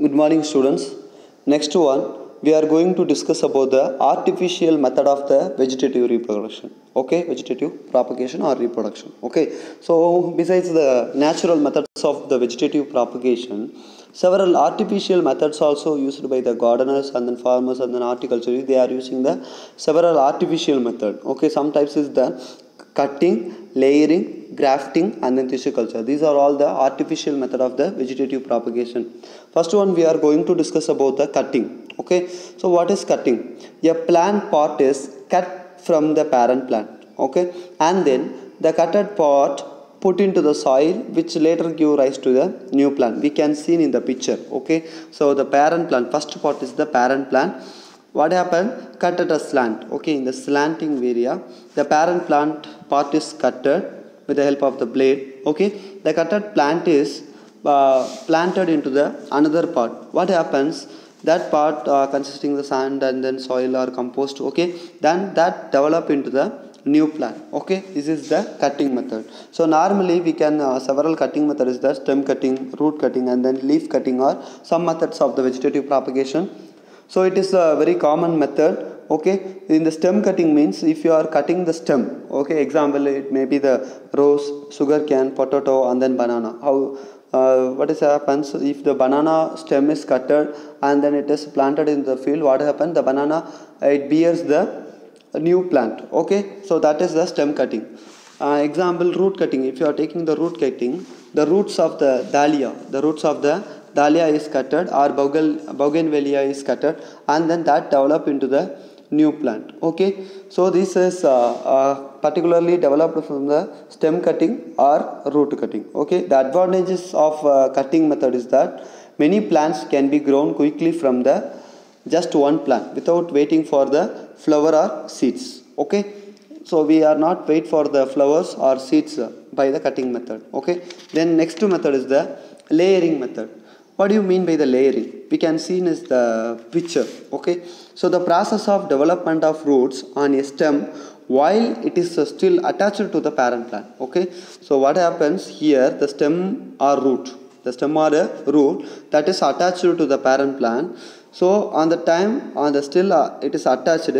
Good morning, students. Next one, we are going to discuss about the artificial method of the vegetative reproduction. Okay, vegetative propagation or reproduction. Okay, so besides the natural methods of the vegetative propagation, several artificial methods also used by the gardeners and then farmers and then horticulture. They are using the several artificial method. Okay, some types is the cutting, layering, grafting and then tissue culture. These are all the artificial method of the vegetative propagation. First one, we are going to discuss about the cutting. Okay, so what is cutting? A plant part is cut from the parent plant. Okay, and then the cutted part put into the soil, which later give rise to the new plant. We can see in the picture. Okay, so the parent plant, first part is the parent plant. What happened? Cut at a slant. Okay, in the slanting area, the parent plant part is cutted with the help of the blade. Okay, the cutted plant is planted into the another part. What happens? That part consisting of the sand and then soil or compost. Okay, then that develop into the new plant. Okay, this is the cutting method. So normally we can several cutting methods is the stem cutting, root cutting and then leaf cutting or some methods of the vegetative propagation. So it is a very common method. Okay, in the stem cutting means if you are cutting the stem. Okay, example it may be the rose, sugar cane, potato and then banana. How what is happens if the banana stem is cutted and then it is planted in the field? What happens? The banana it bears the new plant. Okay, so that is the stem cutting. Example root cutting. If you are taking the root cutting, the roots of the dahlia, is cutted or bougainvillea is cutted and then that develop into the new plant. Okay, so this is particularly developed from the stem cutting or root cutting. Okay, the advantages of cutting method is that many plants can be grown quickly from the just one plant without waiting for the flower or seeds. Okay, so we are not wait for the flowers or seeds by the cutting method. Okay, then next method is the layering method. What do you mean by the layering? We can see in the picture. Okay, so the process of development of roots on a stem while it is still attached to the parent plant. Okay, so what happens here? The stem or root, that is attached to the parent plant. So on the time on the still it is attached,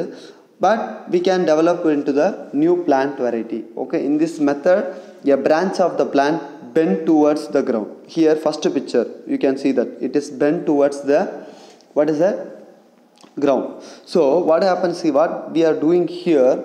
but we can develop into the new plant variety. Okay, in this method a branch of the plant bent towards the ground. Here first picture you can see that it is bent towards the what is that ground. So what happens? See what we are doing here.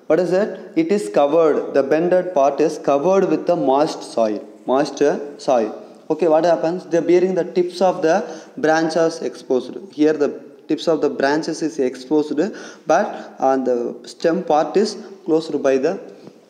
What is it? It is covered, the bended part is covered with the moist soil. Okay, what happens? They are bearing the tips of the branches exposed. Here the tips of the branches is exposed, but on the stem part is closed by the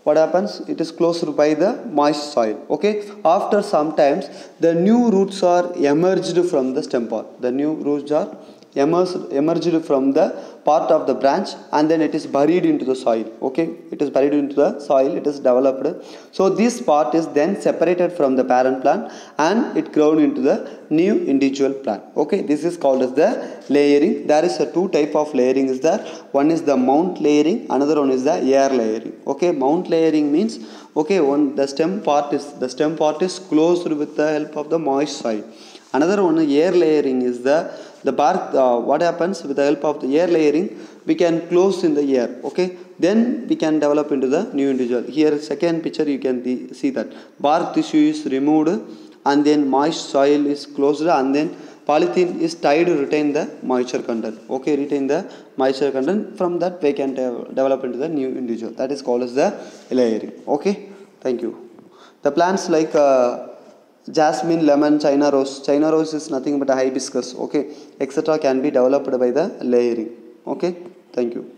what happens? It is closed by the moist soil. Okay, after some times the new roots are emerged from the stem part. The new roots are emerged from the part of the branch and then it is buried into the soil. Okay, it is buried into the soil, it is developed. So this part is then separated from the parent plant and it grown into the new individual plant. Okay, this is called as the layering. There is a two type of layering is there. One is the mount layering, another one is the air layering. Okay, mount layering means okay, the stem part is closed with the help of the moist soil. Another one, air layering, is the bark. What happens with the help of the air layering? We can close in the air. Okay, then we can develop into the new individual. Here, second picture, you can see that bark tissue is removed and then moist soil is closed and then polythene is tied to retain the moisture content. Okay, retain the moisture content. From that, we can develop into the new individual. That is called as the layering. Okay, thank you. The plants like jasmine, lemon, China rose. China rose is nothing but a hibiscus. Okay, etc. can be developed by the layering. Okay, thank you.